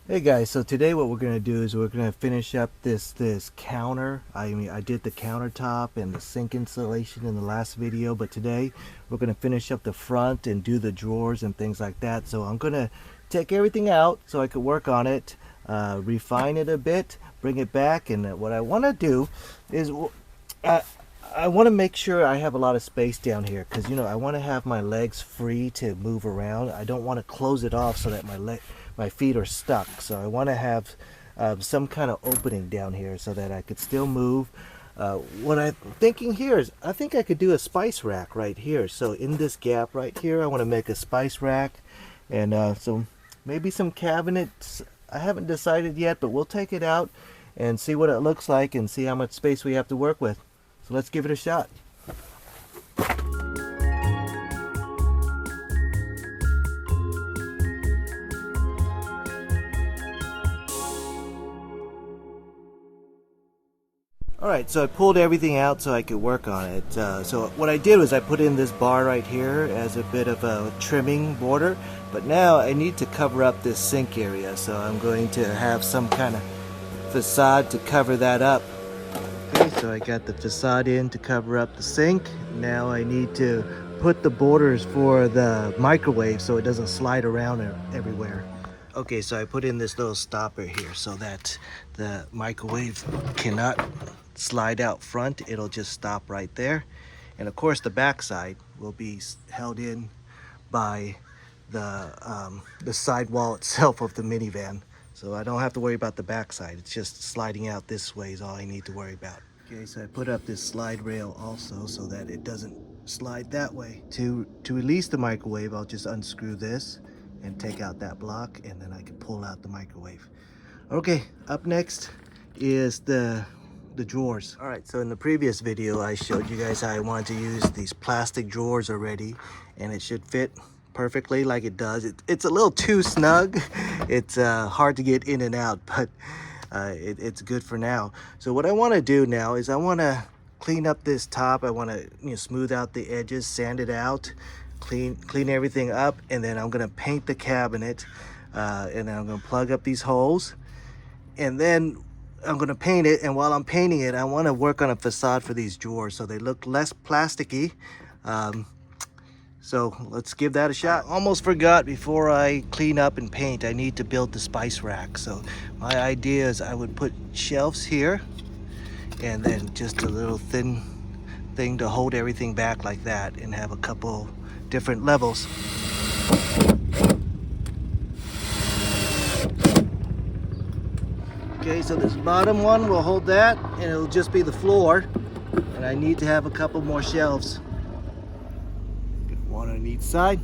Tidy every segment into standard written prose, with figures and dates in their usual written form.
Hey guys, so today what we're gonna do is we're gonna finish up this counter. I did the countertop and the sink installation in the last video, but today we're gonna finish up the front and do the drawers and things like that. So I'm gonna take everything out so I could work on it, refine it a bit, bring it back, and what I want to do is I want to make sure I have a lot of space down here because I want to have my legs free to move around. I don't want to close it off so that my feet are stuck. So I want to have some kind of opening down here so that I could still move. What I'm thinking here is I think I could do a spice rack right here. So in this gap right here, I want to make a spice rack, and so maybe some cabinets. I haven't decided yet, but we'll take it out and see what it looks like and see how much space we have to work with. So let's give it a shot. Alright, so I pulled everything out so I could work on it. So what I did was I put in this bar right here as a bit of a trimming border, but now I need to cover up this sink area, so I'm going to have some kind of facade to cover that up. Okay, so I got the facade in to cover up the sink. Now I need to put the borders for the microwave so it doesn't slide around everywhere. Okay, so I put in this little stopper here so that the microwave cannot slide out front. It'll just stop right there. And of course the back side will be held in by the side wall itself of the minivan. So I don't have to worry about the back side. It's just sliding out this way is all I need to worry about. Okay, so I put up this slide rail also so that it doesn't slide that way. To release the microwave, I'll just unscrew this and take out that block, and then I can pull out the microwave. Okay, up next is the drawers. All right, so in the previous video I showed you guys how I wanted to use these plastic drawers already, and it should fit perfectly like it does. It's a little too snug. It's hard to get in and out, but it's good for now. So what I want to do now is I want to clean up this top. I want to smooth out the edges, sand it out, clean everything up, and then I'm going to paint the cabinet, and then I'm going to plug up these holes, and then I'm going to paint it. And while I'm painting it, I want to work on a facade for these drawers so they look less plasticky. So let's give that a shot. I almost forgot, before I clean up and paint, I need to build the spice rack. So my idea is I would put shelves here and then just a little thin thing to hold everything back like that, and have a couple different levels. Okay, so this bottom one will hold that, and it'll just be the floor, and I need to have a couple more shelves. One on each side.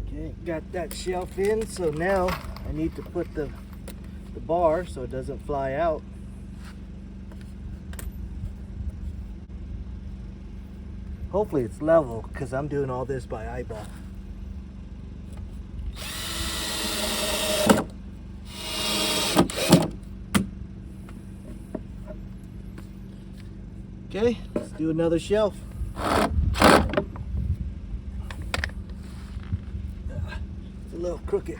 Okay, got that shelf in, so now I need to put the bar so it doesn't fly out. Hopefully it's level, because I'm doing all this by eyeball. Okay, let's do another shelf. It's a little crooked.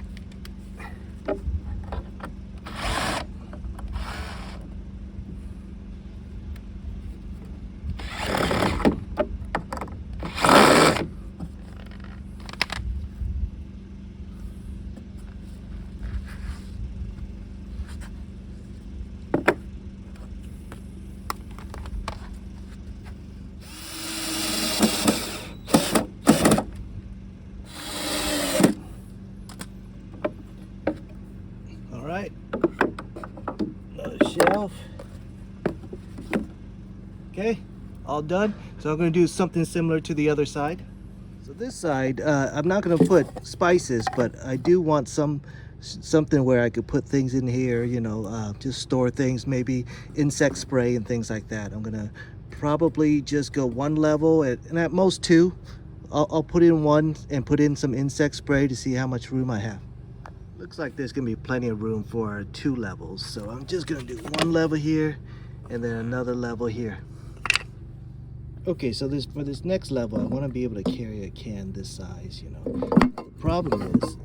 Alright, another shelf. Okay, all done. So I'm going to do something similar to the other side. So this side, I'm not going to put spices, but I do want something where I could put things in here, just store things, maybe insect spray and things like that. I'm going to probably just go one level, and at most two. I'll put in one and put in some insect spray to see how much room I have. Looks like there's gonna be plenty of room for 2 levels, so I'm just gonna do one level here and then another level here. Okay, so for this next level, I want to be able to carry a can this size. The problem is,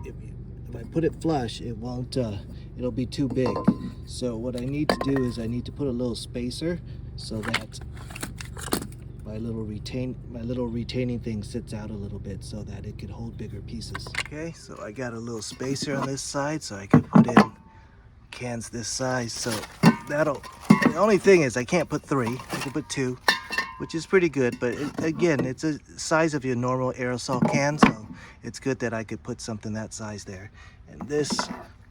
if you I put it flush, it won't, it'll be too big. So what I need to do is I need to put a little spacer so that my little retaining thing sits out a little bit so that it can hold bigger pieces. Okay, so I got a little spacer on this side so I can put in cans this size. So that'll, the only thing is I can't put 3, I can put 2, which is pretty good, but again, it's a size of your normal aerosol can, so it's good that I could put something that size there. And this,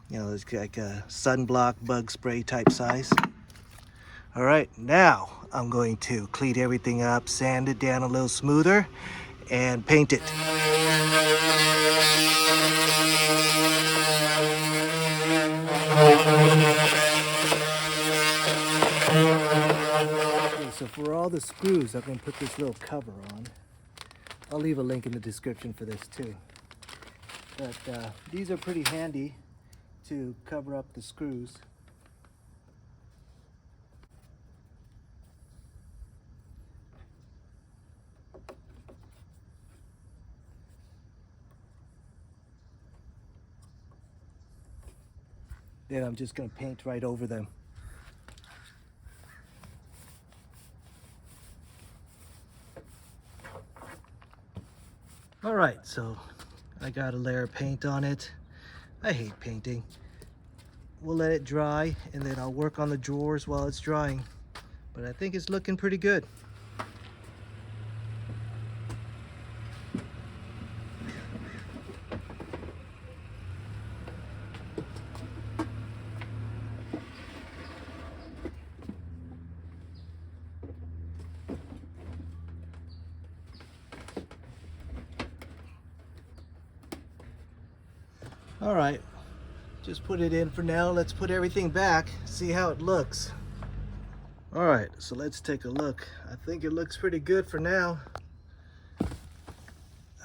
you know, it's like a sunblock bug spray type size. All right, now I'm going to clean everything up, sand it down a little smoother, and paint it. Okay, so for all the screws, I'm going to put this little cover on. I'll leave a link in the description for this too. But these are pretty handy to cover up the screws. Then I'm just going to paint right over them. All right, so I got a layer of paint on it. I hate painting. We'll let it dry and then I'll work on the drawers while it's drying. But I think it's looking pretty good. All right, just put it in for now. Let's put everything back, see how it looks. All right, so let's take a look. I think it looks pretty good for now.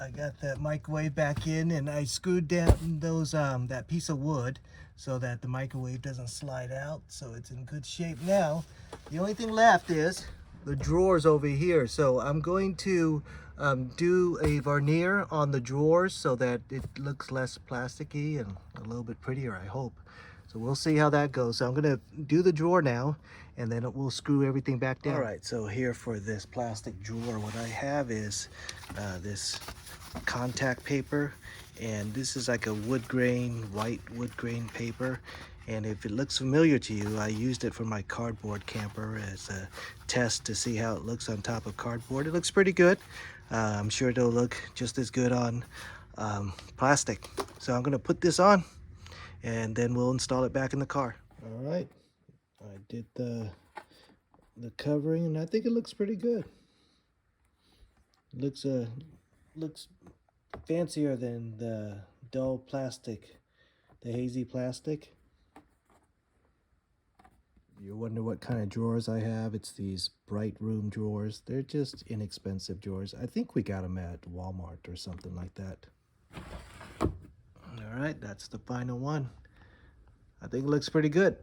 I got that microwave back in and I screwed down those that piece of wood so that the microwave doesn't slide out, so it's in good shape now. The only thing left is the drawers over here. So I'm going to do a veneer on the drawers so that it looks less plasticky and a little bit prettier, I hope. So we'll see how that goes. So I'm gonna do the drawer now and then we'll screw everything back down. All right, so here for this plastic drawer, what I have is this contact paper, and this is like a wood grain, white wood grain paper. And if it looks familiar to you, I used it for my cardboard camper as a test to see how it looks on top of cardboard. It looks pretty good. I'm sure it'll look just as good on plastic. So I'm gonna put this on and then we'll install it back in the car. All right, I did the covering and I think it looks pretty good. It looks fancier than the dull plastic, the hazy plastic. You wonder what kind of drawers I have. It's these bright room drawers. They're just inexpensive drawers. I think we got them at Walmart or something like that. All right, that's the final one. I think it looks pretty good.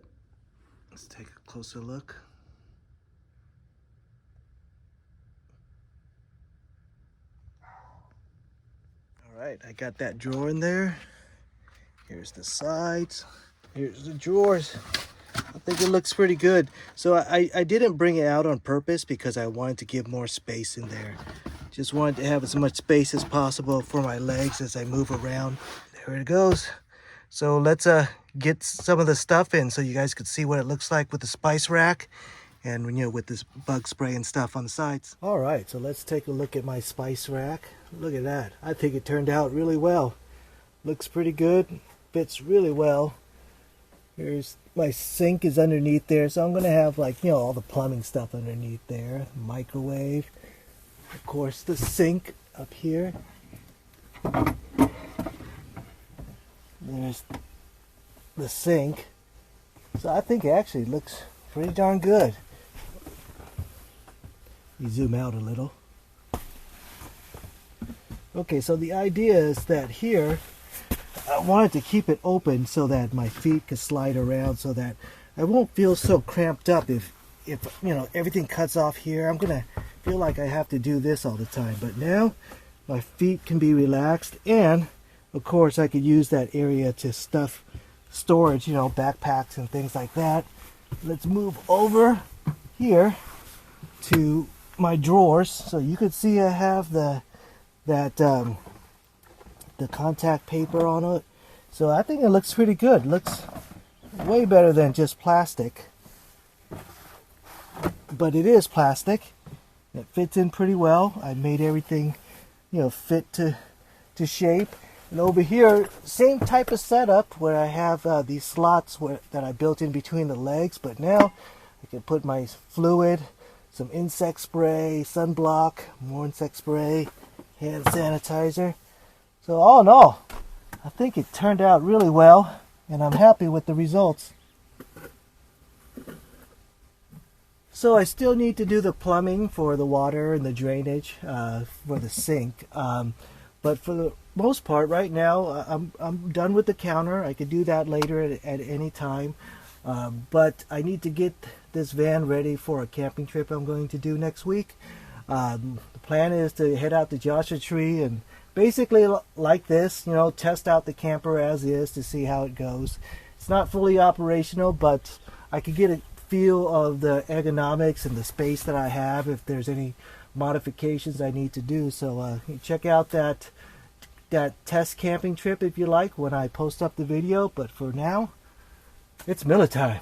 Let's take a closer look. All right, I got that drawer in there. Here's the sides. Here's the drawers. I think it looks pretty good. So I didn't bring it out on purpose because I wanted to give more space in there. Just wanted to have as much space as possible for my legs as I move around. There it goes. So let's get some of the stuff in so you guys could see what it looks like with the spice rack and, you know, with this bug spray and stuff on the sides. All right, so let's take a look at my spice rack. Look at that. I think it turned out really well. Looks pretty good. Fits really well. Here's my sink is underneath there, so I'm gonna have, like, you know, all the plumbing stuff underneath there. Microwave, of course, the sink up here. There's the sink. So I think it actually looks pretty darn good. You zoom out a little. Okay, so the idea is that here I wanted to keep it open so that my feet could slide around so that I won't feel so cramped up if you know, everything cuts off here. I'm gonna feel like I have to do this all the time, but now my feet can be relaxed and of course, I could use that area to stuff storage, you know, backpacks and things like that. Let's move over here to my drawers. So you can see I have the contact paper on it. So I think it looks pretty good. Looks way better than just plastic. But it is plastic. It fits in pretty well. I made everything, you know, fit to shape. And over here, same type of setup where I have these slots that I built in between the legs. But now I can put my fluid, some insect spray, sunblock, more insect spray, hand sanitizer. So all in all, I think it turned out really well, and I'm happy with the results. So I still need to do the plumbing for the water and the drainage for the sink. But for the most part, right now, I'm done with the counter. I could do that later at any time. But I need to get this van ready for a camping trip I'm going to do next week. The plan is to head out to Joshua Tree and basically like this, you know, test out the camper as is to see how it goes. It's not fully operational, but I could get a feel of the ergonomics and the space that I have if there's any modifications I need to do. So check out that test camping trip if you like when I post up the video. But for now, it's Miller time.